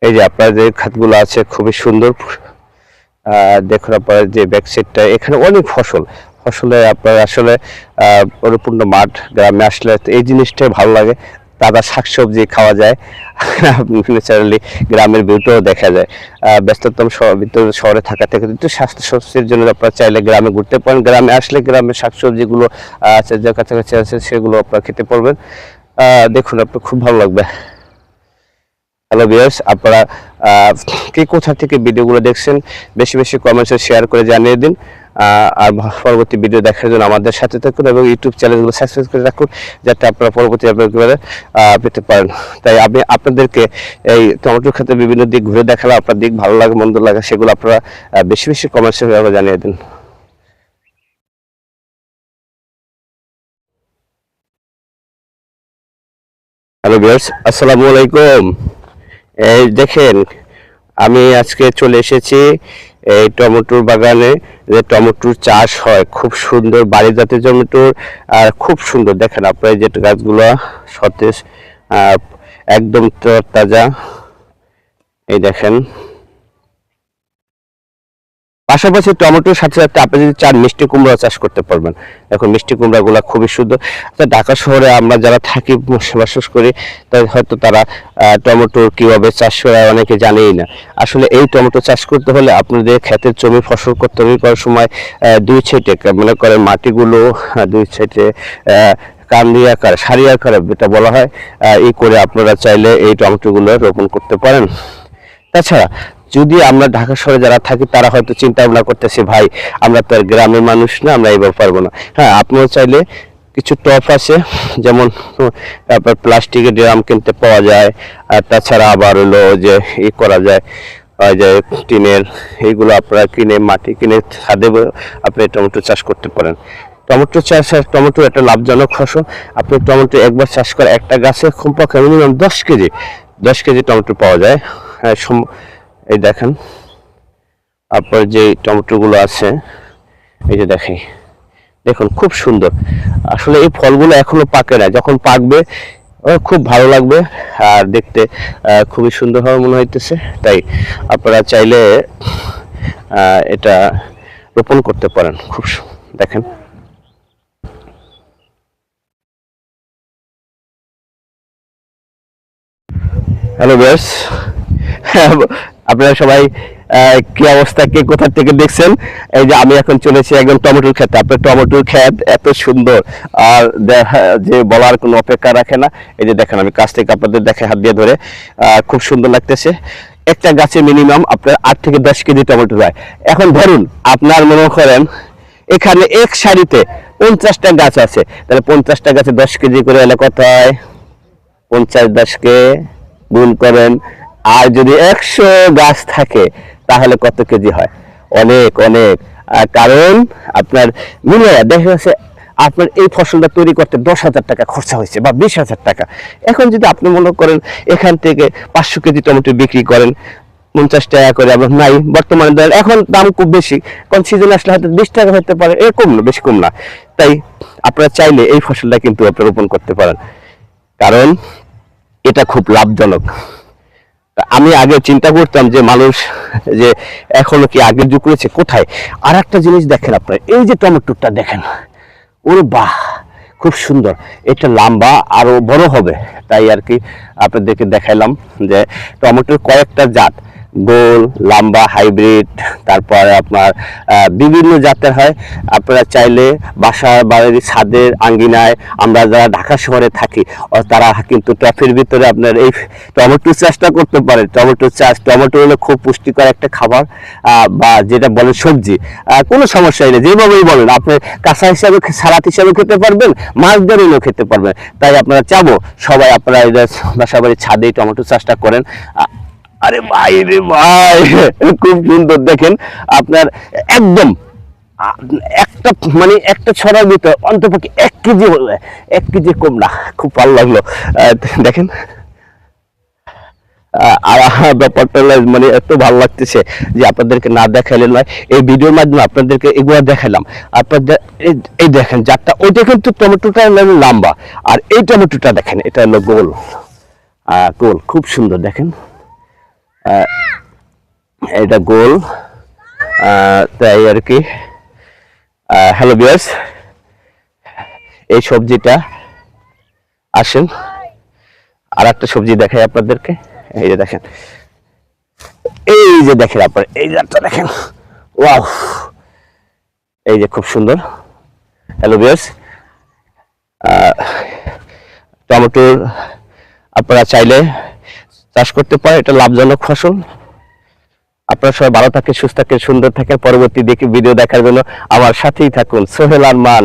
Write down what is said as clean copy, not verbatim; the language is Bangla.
এই যে আপনার যে খাতগুলো আছে খুবই সুন্দর। দেখুন আপনার যে ব্যাক সাইডটা, এখানে অনেক ফসলে আপনার আসলে পরিপূর্ণ মাঠ। গ্রামে আসলে এই জিনিসটাই ভালো লাগে, তাজা শাকসবজি খাওয়া যায়। ন্যাচারালি গ্রামের ভিউটাও দেখা যায়। ব্যস্ততম শহরে থাকা থেকে একটু স্বাস্থ্য স্বাস্থ্যের জন্য আপনারা চাইলে গ্রামে ঘুরতে পারেন। গ্রামে আসলে গ্রামের শাকসবজিগুলো আছে যে কাছাকাছি আছে সেগুলো আপনারা খেতে পারবেন। দেখুন আপনার খুব ভালো লাগবে। হ্যালো ভিউয়ার্স, আপনারা কে কোথা থেকে ভিডিওগুলো দেখছেন বেশি বেশি কমেন্টসে শেয়ার করে জানিয়ে দিন। আর পরবর্তী ভিডিও দেখার জন্য আমাদের সাথে থাকুন এবং ইউটিউব চ্যানেলগুলো সাবস্ক্রাইব করে রাখুন, যাতে আপনারা পরবর্তী আপডেটগুলো পেতে পারেন। তাই আমি আপনাদেরকে এই টমেটোর ক্ষেত্রে বিভিন্ন দিক ঘুরে দেখালাম। আপনার দিক ভালো লাগে মন্দ লাগে সেগুলো আপনারা বেশি বেশি কমেন্টসে জানিয়ে দিন। হ্যালো ভিউয়ার্স, আসসালামু আলাইকুম। এই দেখেন, আমি আজকে চলে এসেছি এই টমেটোর বাগানে, যে টমেটোর চাষ হয়। খুব সুন্দর বাড়ি জাতের টমেটোর, আর খুব সুন্দর। দেখেন আপনার যে গাছগুলো সতেজ, একদম তাজা। এই দেখেন, পাশাপাশি টমেটোর সাথে সাথে আপনি যদি চান মিষ্টি কুমড়া চাষ করতে পারবেন। এখন মিষ্টি কুমড়াগুলো খুবই সুন্দর। ঢাকা শহরে আমরা যারা থাকি বসবাস করি, তাই হয়তো তারা টমেটোর কীভাবে চাষ করে অনেকে জানেই না। আসলে এই টমেটো চাষ করতে হলে আপনাদের ক্ষেতের জমি ফসল তৈরি করার সময় দুই সাইডে মনে করেন মাটিগুলো দুই সাইডে কান্দি আকার সারি আকারে যেটা বলা হয়, এই করে আপনারা চাইলে এই টমেটোগুলো রোপণ করতে পারেন। তাছাড়া যদি আমরা ঢাকা শহরে যারা থাকি তারা হয়তো চিন্তা ভাবনা করতেছে, ভাই আমরা তো আর গ্রামের মানুষ না, আমরা এবার পারবো না। হ্যাঁ, আপনারা চাইলে কিছু টপ আছে, যেমন আপনার প্লাস্টিকের ড্রাম কিনতে পাওয়া যায়। আর তাছাড়া আবার হলো যে করা যায়, যে টিনের, এইগুলো আপনারা কিনে মাটি কিনে ছাদে আপনি টমেটো চাষ করতে পারেন। টমেটো চাষ, টমেটো একটা লাভজনক ফসল। আপনি টমেটো একবার চাষ করে একটা গাছে কমপক্ষে মিনিমাম 10 কেজি টমেটো পাওয়া যায়। এই দেখেন আপনার যে টমেটোগুলো আছে, এই যে দেখুন খুব সুন্দর। আসলে এই ফলগুলো এখনো পাকে না, যখন পাকবে খুব ভালো লাগবে আর দেখতে খুবই সুন্দর হবে মনে হইতেছে। তাই আপনারা চাইলে এটা রোপণ করতে পারেন। খুব দেখেন, হ্যালো ভিউয়ার্স, আপনারা সবাই কি অবস্থা, কে কোথা থেকে দেখছেন? এই যে আমি এখন চলেছি একদম টমেটোর ক্ষেতে। আপনার টমেটোর ক্ষেত এত সুন্দর আর যে বলার কোনো অপেক্ষা রাখে না। এই যে দেখেন, আমি কাছ থেকে আপনাদের দেখে হাত দিয়ে ধরে, খুব সুন্দর লাগতেছে। একটা গাছে মিনিমাম আপনার 8 থেকে 10 কেজি টমেটো হয়। এখন ধরুন আপনার মনে করেন এখানে এক সারিতে 50টা গাছ আছে, তাহলে 50টা গাছে 10 কেজি করে এলে কত হয়? 50-10কে গুণ করেন, আর যদি 100 গাছ থাকে তাহলে কত কেজি হয়? অনেক অনেক। কারণ আপনার মিলিয়ে দেখা যাচ্ছে আপনার এই ফসলটা তৈরি করতে 10,000 টাকা খরচা হয়েছে বা 20,000 টাকা। এখন যদি আপনি মনে করেন এখান থেকে 500 কেজি টমেটো বিক্রি করেন 50 টাকা করে, আপনার নাই বর্তমানে ধরেন এখন দাম খুব বেশি, কারণ সিজন আসলে হয়তো 20 টাকা হতে পারে, এরকম না, বেশি কম না। তাই আপনারা চাইলে এই ফসলটা কিন্তু আপনারা রোপণ করতে পারেন, কারণ এটা খুব লাভজনক। আমি আগে চিন্তা করতাম যে মানুষ যে এখনো কি আগের যুগ রয়েছে, কোথায়? আর একটা জিনিস দেখেন আপনার, এই যে টমেটোটা দেখেন, ওরে বাহ, খুব সুন্দর। এটা লম্বা আরো বড় হবে, তাই আর কি আপনাদেরকে দেখাইলাম যে টমেটোর কয়েকটা জাত, গোল, লম্বা, হাইব্রিড, তারপরে আপনার বিভিন্ন জাতের হয়। আপনারা চাইলে বাসা বাড়ির ছাদের আঙ্গিনায়, আমরা যারা ঢাকা শহরে থাকি তারা কিন্তু টফের ভিতরে আপনার এই টমেটো চাষটা করতে পারে। টমেটো হলো খুব পুষ্টিকর একটা খাবার, বা যেটা বলেন সবজি, কোনো সমস্যাই নেই, যেভাবেই বলেন আপনি কাঁচা হিসাবে সালাদ হিসাবে খেতে পারবেন, মাছ ধরেও খেতে পারবেন। তাই আপনারা চাবো সবাই আপনারা বাসা বাড়ির ছাদেই টমেটো চাষটা করেন। আরে ভাই রে ভাই, খুব সুন্দর। দেখেন আপনার একদম একটা মানে একটা ছড়ার ভিতর অন্তপক্ষে 1 কেজি, 1 কেজি কম না। খুব ভালো লাগলো। দেখেন, আর ব্যাপারটা মানে এত ভালো লাগতেছে যে আপনাদেরকে না দেখাইলে নয়। এই ভিডিওর মাধ্যমে আপনাদেরকে এগুলো দেখালাম। আপনাদের এই দেখেন জাতটা, ওইটা কিন্তু টমেটোটা লম্বা, আর এই টমেটোটা দেখেন এটা হলো গোল। গোল, খুব সুন্দর দেখেন। এটা গোল, তাই আর কি। হ্যালো ভিউয়ার্স, এই সবজিটা আসেন আর একটা সবজি দেখাই আপনাদেরকে। এই যে দেখেন, এই যে দেখেন আপনার এই জাতটা দেখেন, ওয়াও, এই যে খুব সুন্দর। হ্যালো ভিউয়ার্স, টমেটোর আপনারা চাইলে চাষ করতে পারেন, এটা লাভজনক ফসল। আপনারা সবাই ভালো থাকেন, সুস্থ থাকেন, সুন্দর থাকেন। পরবর্তী ভিডিও দেখার জন্য আমার সাথেই থাকুন। সোহেল আরমান।